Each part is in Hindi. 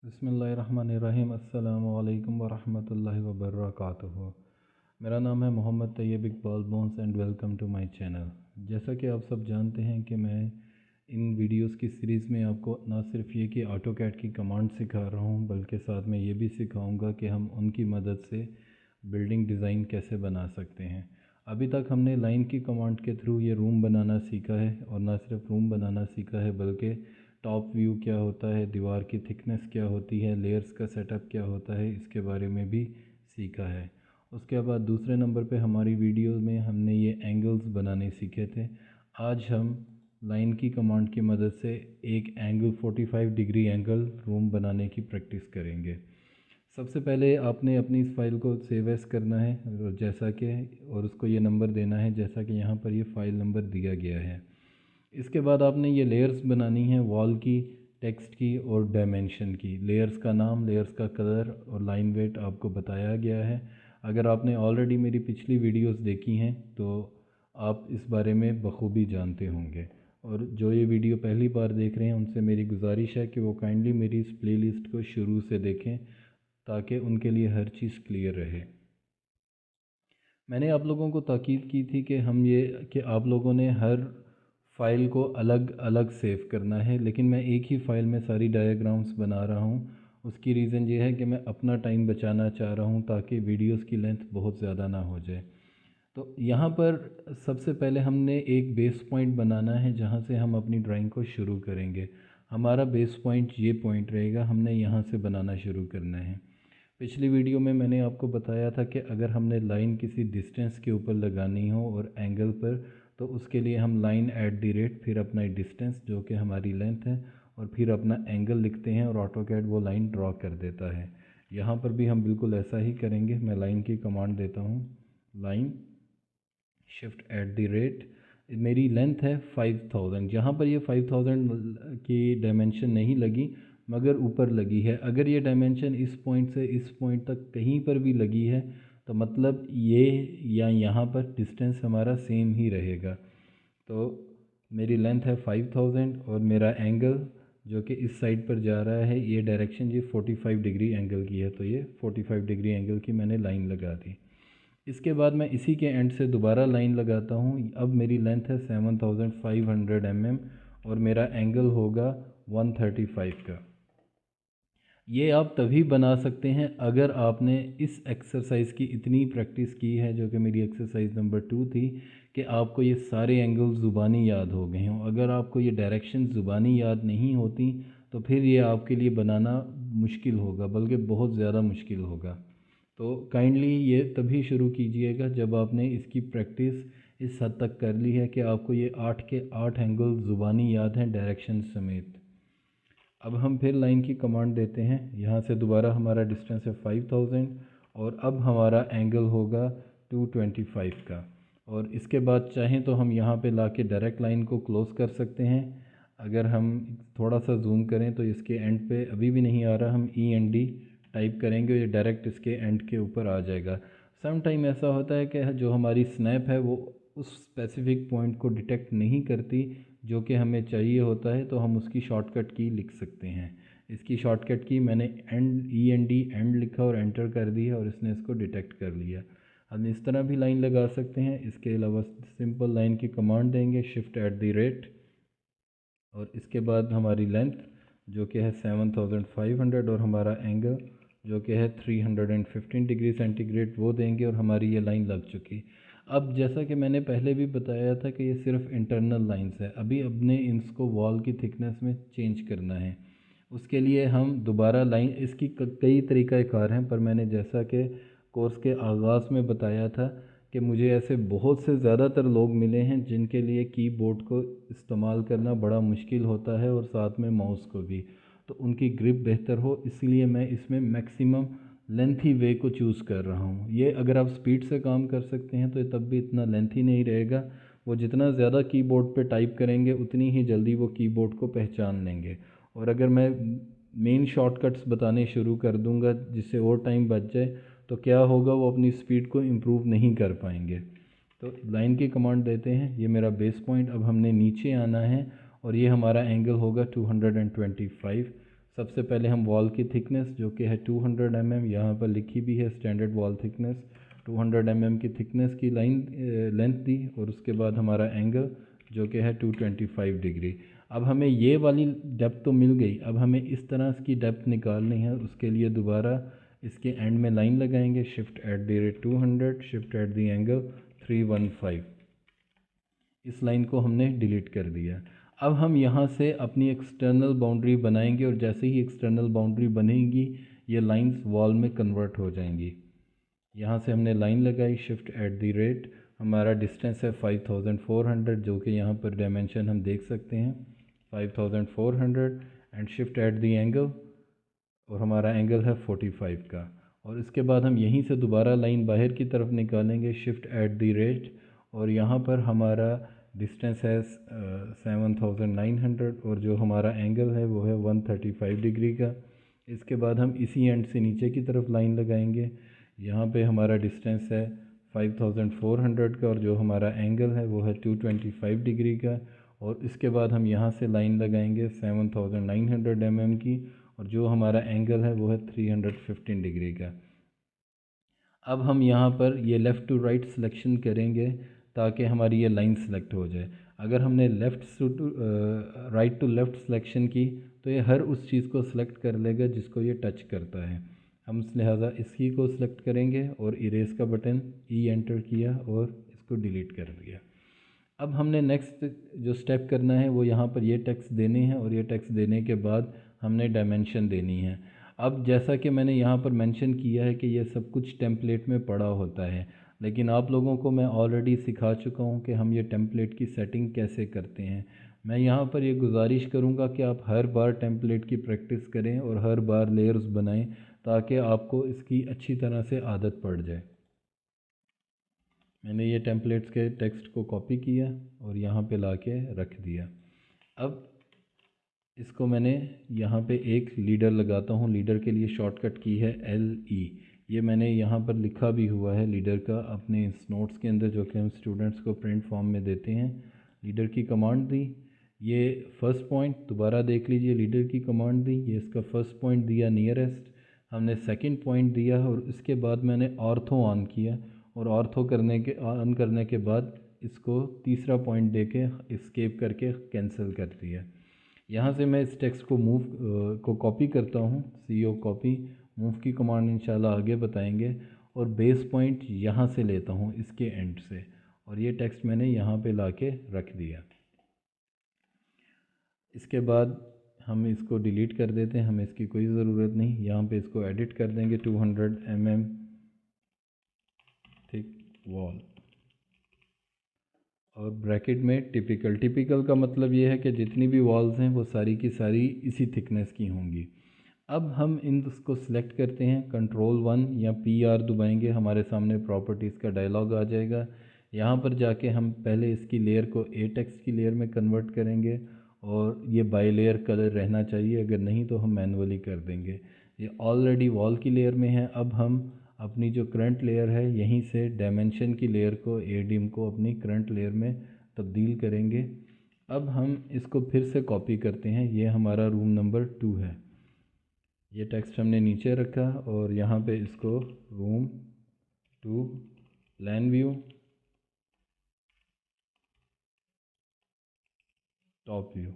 बिस्मिल्लाहिर्रहमानिर्रहीम। अस्सलामु अलैकुम वरहमतुल्लाहि वबरकातुहू। मेरा नाम है मोहम्मद तैयब इकबाल बोन्स and welcome to my channel. जैसा कि आप सब जानते हैं कि मैं इन वीडियोस की सीरीज़ में आपको ना सिर्फ ये कि ऑटोकैड की कमांड सिखा रहा हूँ, बल्कि साथ में ये भी सिखाऊंगा कि हम उनकी मदद से बिल्डिंग डिज़ाइन कैसे बना सकते हैं। अभी तक हमने लाइन की कमांड के थ्रू ये रूम बनाना सीखा है, और ना सिर्फ रूम बनाना सीखा है बल्कि टॉप व्यू क्या होता है, दीवार की थिकनेस क्या होती है, लेयर्स का सेटअप क्या होता है, इसके बारे में भी सीखा है। उसके बाद दूसरे नंबर पे हमारी वीडियो में हमने ये एंगल्स बनाने सीखे थे। आज हम लाइन की कमांड की मदद से एक एंगल 45 डिग्री एंगल रूम बनाने की प्रैक्टिस करेंगे। सबसे पहले आपने अपनी इस फाइल को सेव एस करना है, और जैसा कि और उसको ये नंबर देना है जैसा कि यहाँ पर ये फ़ाइल नंबर दिया गया है। इसके बाद आपने ये लेयर्स बनानी है, वॉल की, टेक्स्ट की और डायमेंशन की। लेयर्स का नाम, लेयर्स का कलर और लाइन वेट आपको बताया गया है। अगर आपने ऑलरेडी मेरी पिछली वीडियोस देखी हैं तो आप इस बारे में बखूबी जानते होंगे, और जो ये वीडियो पहली बार देख रहे हैं उनसे मेरी गुजारिश है कि वो काइंडली मेरी इस प्लेलिस्ट को शुरू से देखें ताकि उनके लिए हर चीज़ क्लियर रहे। मैंने आप लोगों को ताकीद की थी कि आप लोगों ने हर फ़ाइल को अलग अलग सेव करना है, लेकिन मैं एक ही फ़ाइल में सारी डायग्राम्स बना रहा हूँ। उसकी रीज़न ये है कि मैं अपना टाइम बचाना चाह रहा हूँ ताकि वीडियोस की लेंथ बहुत ज़्यादा ना हो जाए। तो यहाँ पर सबसे पहले हमने एक बेस पॉइंट बनाना है जहाँ से हम अपनी ड्राइंग को शुरू करेंगे। हमारा बेस पॉइंट ये पॉइंट रहेगा, हमने यहाँ से बनाना शुरू करना है। पिछली वीडियो में मैंने आपको बताया था कि अगर हमने लाइन किसी डिस्टेंस के ऊपर लगानी हो और एंगल पर, तो उसके लिए हम लाइन एट द रेट, फिर अपना डिस्टेंस जो कि हमारी लेंथ है, और फिर अपना एंगल लिखते हैं और ऑटोकैड वो लाइन ड्रॉ कर देता है। यहाँ पर भी हम बिल्कुल ऐसा ही करेंगे। मैं लाइन की कमांड देता हूँ, line shift at the rate. मेरी लेंथ है 5000। यहाँ पर ये 5000 की डायमेंशन नहीं लगी, मगर ऊपर लगी है। अगर ये डायमेंशन इस पॉइंट से इस पॉइंट तक कहीं पर भी लगी है तो मतलब ये या यहाँ पर डिस्टेंस हमारा सेम ही रहेगा। तो मेरी लेंथ है 5000 और मेरा एंगल जो कि इस साइड पर जा रहा है, ये डायरेक्शन ये 45 डिग्री एंगल की है, तो ये 45 डिग्री एंगल की मैंने लाइन लगा दी। इसके बाद मैं इसी के एंड से दोबारा लाइन लगाता हूँ। अब मेरी लेंथ है 7500 mm और मेरा एंगल होगा 135 का। ये आप तभी बना सकते हैं अगर आपने इस एक्सरसाइज की इतनी प्रैक्टिस की है, जो कि मेरी एक्सरसाइज नंबर 2 थी, कि आपको ये सारे एंगल ज़ुबानी याद हो गए हों। अगर आपको ये डायरेक्शन ज़ुबानी याद नहीं होती तो फिर ये आपके लिए बनाना मुश्किल होगा, बल्कि बहुत ज़्यादा मुश्किल होगा। तो काइंडली ये तभी शुरू कीजिएगा जब आपने इसकी प्रैक्टिस इस हद तक कर ली है कि आपको ये 8 के 8 एंगल ज़ुबानी याद हैं डायरेक्शन समेत। अब हम फिर लाइन की कमांड देते हैं। यहाँ से दोबारा हमारा डिस्टेंस है 5000 और अब हमारा एंगल होगा 225 का। और इसके बाद चाहें तो हम यहाँ पे लाके डायरेक्ट लाइन को क्लोज़ कर सकते हैं। अगर हम थोड़ा सा जूम करें तो इसके एंड पे अभी भी नहीं आ रहा, हम END टाइप करेंगे, ये डायरेक्ट इसके एंड के ऊपर आ जाएगा। सम टाइम ऐसा होता है कि जो हमारी स्नैप है वो उस स्पेसिफिक पॉइंट को डिटेक्ट नहीं करती जो कि हमें चाहिए होता है, तो हम उसकी शॉर्टकट की लिख सकते हैं। इसकी शॉर्टकट की मैंने END एंड लिखा और एंटर कर दिया और इसने इसको डिटेक्ट कर लिया। हम इस तरह भी लाइन लगा सकते हैं। इसके अलावा सिंपल लाइन की कमांड देंगे, शिफ्ट एट द रेट, और इसके बाद हमारी लेंथ जो कि है 7500 और हमारा एंगल जो कि है 315 डिग्री सेंटीग्रेड वो देंगे, और हमारी ये लाइन लग चुकी। अब जैसा कि मैंने पहले भी बताया था कि ये सिर्फ इंटरनल लाइंस है, अभी अपने इसको वॉल की थिकनेस में चेंज करना है। उसके लिए हम दोबारा लाइन, इसकी कई तरीक़ाकार हैं, पर मैंने जैसा कि कोर्स के आगाज़ में बताया था कि मुझे ऐसे बहुत से ज़्यादातर लोग मिले हैं जिनके लिए कीबोर्ड को इस्तेमाल करना बड़ा मुश्किल होता है और साथ में माउस को भी, तो उनकी ग्रिप बेहतर हो इसलिए मैं इसमें मैक्सिमम लेंथी वे को चूज़ कर रहा हूँ। ये अगर आप स्पीड से काम कर सकते हैं तो ये तब भी इतना लेंथी नहीं रहेगा। वो जितना ज़्यादा कीबोर्ड पे टाइप करेंगे उतनी ही जल्दी वो कीबोर्ड को पहचान लेंगे। और अगर मैं मेन शॉर्टकट्स बताने शुरू कर दूंगा जिससे और टाइम बच जाए तो क्या होगा, वो अपनी स्पीड को इम्प्रूव नहीं कर पाएंगे। तो लाइन की कमांड देते हैं, ये मेरा बेस पॉइंट। अब हमने नीचे आना है और ये हमारा एंगल होगा 225। सबसे पहले हम वॉल की थिकनेस जो कि है 200 mm, यहाँ पर लिखी भी है स्टैंडर्ड वॉल थिकनेस, 200 mm की थिकनेस की लाइन लेंथ दी, और उसके बाद हमारा एंगल जो कि है 225 डिग्री। अब हमें ये वाली डेप्थ तो मिल गई, अब हमें इस तरह की डेप्थ निकालनी है। उसके लिए दोबारा इसके एंड में लाइन लगाएंगे, shift at the rate 200, shift at the angle 315। इस लाइन को हमने डिलीट कर दिया। अब हम यहाँ से अपनी एक्सटर्नल बाउंड्री बनाएंगे, और जैसे ही एक्सटर्नल बाउंड्री बनेगी ये लाइंस वॉल में कन्वर्ट हो जाएंगी। यहाँ से हमने लाइन लगाई, शिफ्ट एट द रेट, हमारा डिस्टेंस है 5400, जो कि यहाँ पर डायमेंशन हम देख सकते हैं 5400, and shift at the angle, और हमारा एंगल है 45 का। और इसके बाद हम यहीं से दोबारा लाइन बाहर की तरफ निकालेंगे, शिफ्ट एट द रेट, और यहाँ पर हमारा डिस्टेंस है 7900, और जो हमारा एंगल है वो है 135 डिग्री का। इसके बाद हम इसी एंड से नीचे की तरफ लाइन लगाएंगे, यहाँ पे हमारा डिस्टेंस है 5400 का, और जो हमारा एंगल है वो है 225 डिग्री का। और इसके बाद हम यहाँ से लाइन लगाएंगे 7900 mm की, और जो हमारा एंगल है वो है 315 डिग्री का। अब हम यहाँ पर ये लेफ़्ट टू राइट सिलेक्शन करेंगे ताकि हमारी ये लाइन सेलेक्ट हो जाए। अगर हमने राइट टू लेफ़्ट सिलेक्शन की तो ये हर उस चीज़ को सिलेक्ट कर लेगा जिसको ये टच करता है। हम लिहाजा इसी को सिलेक्ट करेंगे और इरेज का बटन ई एंटर किया और इसको डिलीट कर दिया। अब हमने नेक्स्ट जो स्टेप करना है वो यहाँ पर ये टेक्स्ट देने हैं, और ये टेक्स्ट देने के बाद हमने डायमेंशन देनी है। अब जैसा कि मैंने यहाँ पर मेंशन किया है कि ये सब कुछ टेम्पलेट में पड़ा होता है, लेकिन आप लोगों को मैं ऑलरेडी सिखा चुका हूँ कि हम ये टेम्पलेट की सेटिंग कैसे करते हैं। मैं यहाँ पर ये गुजारिश करूँगा कि आप हर बार टेम्पलेट की प्रैक्टिस करें और हर बार लेयर्स बनाएं ताकि आपको इसकी अच्छी तरह से आदत पड़ जाए। मैंने ये टेम्पलेट्स के टेक्स्ट को कॉपी किया और यहाँ पे लाके रख दिया। अब इसको मैंने यहाँ पे एक लीडर लगाता हूँ। लीडर के लिए शॉर्टकट की है LE। ये मैंने यहाँ पर लिखा भी हुआ है लीडर का अपने इस नोट्स के अंदर, जो कि हम स्टूडेंट्स को प्रिंट फॉर्म में देते हैं। लीडर की कमांड दी, ये फर्स्ट पॉइंट दोबारा देख लीजिए, लीडर की कमांड दी, ये इसका फर्स्ट पॉइंट दिया नियरेस्ट, हमने सेकंड पॉइंट दिया, और इसके बाद मैंने ऑर्थो ऑन किया, और ऑर्थो ऑन करने के बाद इसको तीसरा पॉइंट दे के एस्केप करके कैंसिल कर दिया। यहाँ से मैं इस टेक्स्ट को को कॉपी करता हूँ, CO कॉपी, मूव की कमांड इंशाल्लाह आगे बताएंगे, और बेस पॉइंट यहाँ से लेता हूँ इसके एंड से, और ये टेक्स्ट मैंने यहाँ पे लाके रख दिया। इसके बाद हम इसको डिलीट कर देते हैं, हमें इसकी कोई ज़रूरत नहीं। यहाँ पे इसको एडिट कर देंगे 200 mm थिक वॉल, और ब्रैकेट में टिपिकल का मतलब ये है कि जितनी भी वॉल्स हैं वो सारी की सारी इसी थिकनेस की होंगी। अब हम इसको सिलेक्ट करते हैं, कंट्रोल 1 या PR दबाएंगे, हमारे सामने प्रॉपर्टीज़ का डायलॉग आ जाएगा। यहाँ पर जाके हम पहले इसकी लेयर को ATEX की लेयर में कन्वर्ट करेंगे, और ये बाई लेयर कलर रहना चाहिए, अगर नहीं तो हम मैनुअली कर देंगे। ये ऑलरेडी वॉल की लेयर में है। अब हम अपनी जो करंट लेयर है यहीं से डायमेंशन की लेयर को, ADIM को अपनी करंट लेयर में तब्दील करेंगे। अब हम इसको फिर से कॉपी करते हैं, ये हमारा रूम नंबर 2 है। ये टेक्स्ट हमने नीचे रखा और यहाँ पे इसको room 2 plan view top view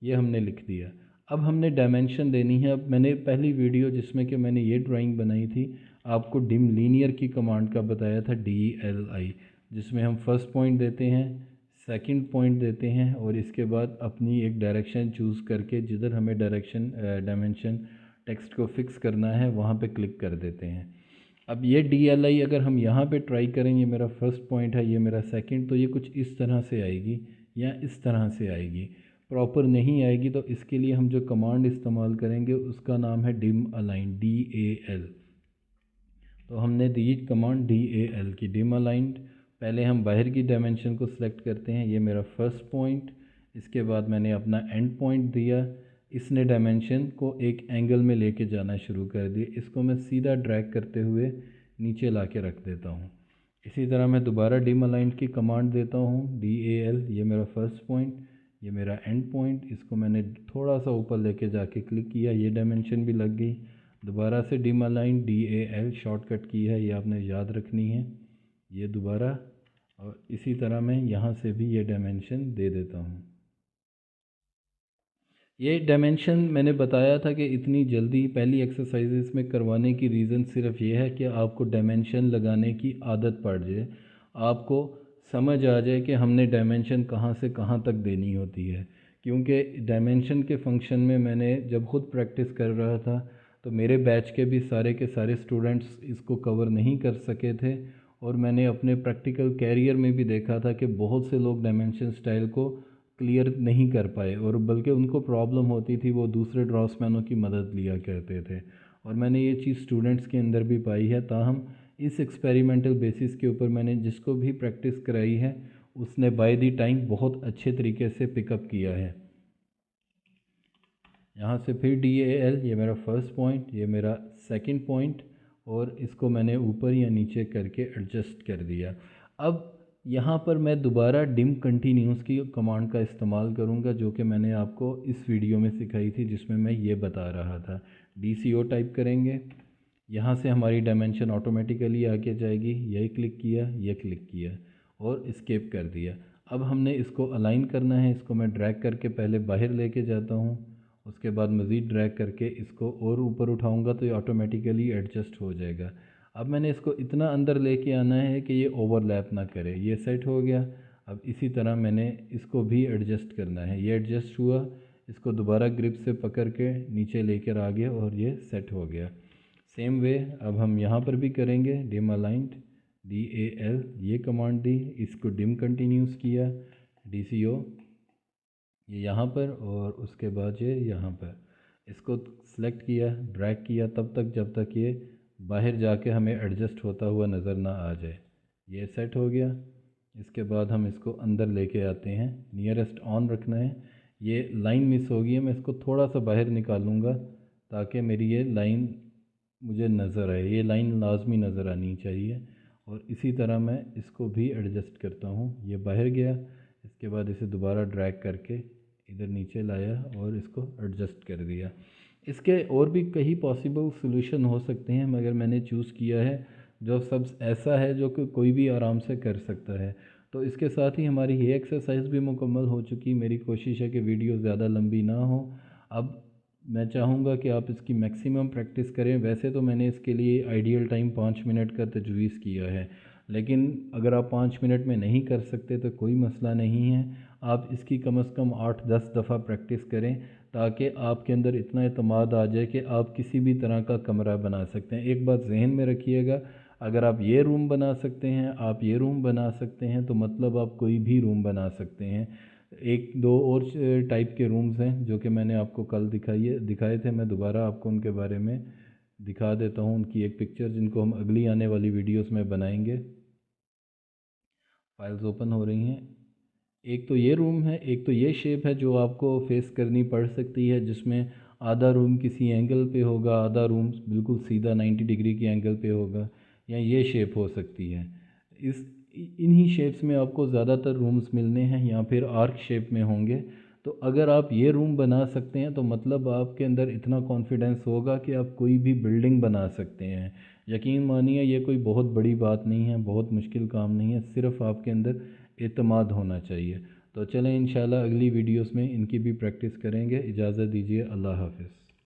ये हमने लिख दिया। अब हमने डायमेंशन देनी है। अब मैंने पहली वीडियो जिसमें कि मैंने ये ड्राइंग बनाई थी, आपको डिम लीनियर की कमांड का बताया था, DLI, जिसमें हम फर्स्ट पॉइंट देते हैं, सेकंड पॉइंट देते हैं, और इसके बाद अपनी एक डायरेक्शन चूज़ करके जिधर हमें डायमेंशन टेक्स्ट को फिक्स करना है वहाँ पे क्लिक कर देते हैं। अब ये DLI अगर हम यहाँ पे ट्राई करें, ये मेरा फर्स्ट पॉइंट है, ये मेरा सेकंड, तो ये कुछ इस तरह से आएगी या इस तरह से आएगी, प्रॉपर नहीं आएगी। तो इसके लिए हम जो कमांड इस्तेमाल करेंगे उसका नाम है डिम अलाइन, DAL। तो हमने दी कमांड DAL की, डिम अलाइंड। पहले हम बाहर की डायमेंशन को सिलेक्ट करते हैं, ये मेरा फर्स्ट पॉइंट, इसके बाद मैंने अपना एंड पॉइंट दिया, इसने डायमेंशन को एक एंगल में लेके जाना शुरू कर दिया। इसको मैं सीधा ड्रैग करते हुए नीचे ला के रख देता हूँ। इसी तरह मैं दोबारा डिम अलाइंड की कमांड देता हूँ, DAL, ये मेरा फर्स्ट पॉइंट, ये मेरा एंड पॉइंट, इसको मैंने थोड़ा सा ऊपर लेके जाके क्लिक किया, ये डायमेंशन भी लग गई। दोबारा से डिम अलाइन DAL शॉर्टकट की है, ये आपने याद रखनी है। ये दोबारा, और इसी तरह मैं यहाँ से भी ये डायमेंशन दे देता हूँ। ये डायमेंशन मैंने बताया था कि इतनी जल्दी पहली एक्सरसाइजेस में करवाने की रीज़न सिर्फ ये है कि आपको डायमेंशन लगाने की आदत पड़ जाए, आपको समझ आ जाए कि हमने डायमेंशन कहाँ से कहाँ तक देनी होती है। क्योंकि डायमेंशन के फंक्शन में मैंने जब ख़ुद प्रैक्टिस कर रहा था तो मेरे बैच के सारे स्टूडेंट्स इसको कवर नहीं कर सके थे, और मैंने अपने प्रैक्टिकल कैरियर में भी देखा था कि बहुत से लोग डायमेंशन स्टाइल को क्लियर नहीं कर पाए, और बल्कि उनको प्रॉब्लम होती थी, वो दूसरे ड्रॉसमैनों की मदद लिया करते थे। और मैंने ये चीज़ स्टूडेंट्स के अंदर भी पाई है। ताहम इस एक्सपेरिमेंटल बेसिस के ऊपर मैंने जिसको भी प्रैक्टिस कराई है उसने बाय द टाइम बहुत अच्छे तरीके से पिकअप किया है। यहाँ से फिर DAL, ये मेरा फर्स्ट पॉइंट, ये मेरा सेकंड पॉइंट, और इसको मैंने ऊपर या नीचे करके एडजस्ट कर दिया। अब यहाँ पर मैं दोबारा डिम कंटिन्यूस की कमांड का इस्तेमाल करूँगा, जो कि मैंने आपको इस वीडियो में सिखाई थी जिसमें मैं ये बता रहा था। DCO टाइप करेंगे, यहाँ से हमारी डायमेंशन ऑटोमेटिकली आके जाएगी। यही क्लिक किया, ये क्लिक किया और एस्केप कर दिया। अब हमने इसको अलाइन करना है, इसको मैं ड्रैग करके पहले बाहर लेके जाता हूँ, उसके बाद मज़ीद ड्रैग करके इसको और ऊपर उठाऊँगा तो ये ऑटोमेटिकली एडजस्ट हो जाएगा। अब मैंने इसको इतना अंदर लेके आना है कि ये ओवरलैप ना करे। ये सेट हो गया। अब इसी तरह मैंने इसको भी एडजस्ट करना है। ये एडजस्ट हुआ, इसको दोबारा ग्रिप से पकड़ के नीचे लेकर आ गया और ये सेट हो गया। सेम वे अब हम यहाँ पर भी करेंगे। डिम अलाइंड DAL, ये कमांड दी, इसको डिम कंटिन्यूस किया, DCO ये यहाँ पर, और उसके बाद ये यहाँ पर, इसको सिलेक्ट किया, ड्रैग किया तब तक जब तक ये बाहर जाके हमें एडजस्ट होता हुआ नज़र ना आ जाए। ये सेट हो गया। इसके बाद हम इसको अंदर लेके आते हैं, नियरेस्ट ऑन रखना है। ये लाइन मिस हो गई है, मैं इसको थोड़ा सा बाहर निकालूँगा ताकि मेरी ये लाइन मुझे नज़र आए। ये लाइन लाजमी नज़र आनी चाहिए, और इसी तरह मैं इसको भी एडजस्ट करता हूँ। ये बाहर गया, इसके बाद इसे दोबारा ड्रैग करके इधर नीचे लाया और इसको एडजस्ट कर दिया। इसके और भी कई पॉसिबल सॉल्यूशन हो सकते हैं, मगर मैंने चूज़ किया है जो सब ऐसा है जो कि कोई भी आराम से कर सकता है। तो इसके साथ ही हमारी ये एक्सरसाइज भी मुकम्मल हो चुकी। मेरी कोशिश है कि वीडियो ज़्यादा लंबी ना हो। अब मैं चाहूँगा कि आप इसकी मैक्सिमम प्रैक्टिस करें। वैसे तो मैंने इसके लिए आइडियल टाइम 5 मिनट का तजवीज़ किया है, लेकिन अगर आप 5 मिनट में नहीं कर सकते तो कोई मसला नहीं है। आप इसकी कम से कम 8-10 दफ़ा प्रैक्टिस करें ताकि आपके अंदर इतना एतमाद आ जाए कि आप किसी भी तरह का कमरा बना सकते हैं। एक बात जहन में रखिएगा, अगर आप ये रूम बना सकते हैं, आप ये रूम बना सकते हैं, तो मतलब आप कोई भी रूम बना सकते हैं। एक दो और टाइप के रूम्स हैं जो कि मैंने आपको कल दिखाए थे। मैं दोबारा आपको उनके बारे में दिखा देता हूँ, उनकी एक पिक्चर, जिनको हम अगली आने वाली वीडियोस में बनाएंगे। फाइल्स ओपन हो रही हैं। एक तो ये रूम है, एक तो ये शेप है जो आपको फेस करनी पड़ सकती है, जिसमें आधा रूम किसी एंगल पे होगा, आधा रूम बिल्कुल सीधा 90 डिग्री के एंगल पे होगा, या ये शेप हो सकती है। इस इन्हीं शेप्स में आपको ज़्यादातर रूम्स मिलने हैं, या फिर आर्क शेप में होंगे। तो अगर आप ये रूम बना सकते हैं तो मतलब आपके अंदर इतना कॉन्फिडेंस होगा कि आप कोई भी बिल्डिंग बना सकते हैं। यकीन मानिए ये कोई बहुत बड़ी बात नहीं है, बहुत मुश्किल काम नहीं है, सिर्फ़ आपके अंदर एतमाद होना चाहिए। तो चलें इंशाल्लाह अगली वीडियोस में इनकी भी प्रैक्टिस करेंगे। इजाज़त दीजिए, अल्लाह हाफ़िज़।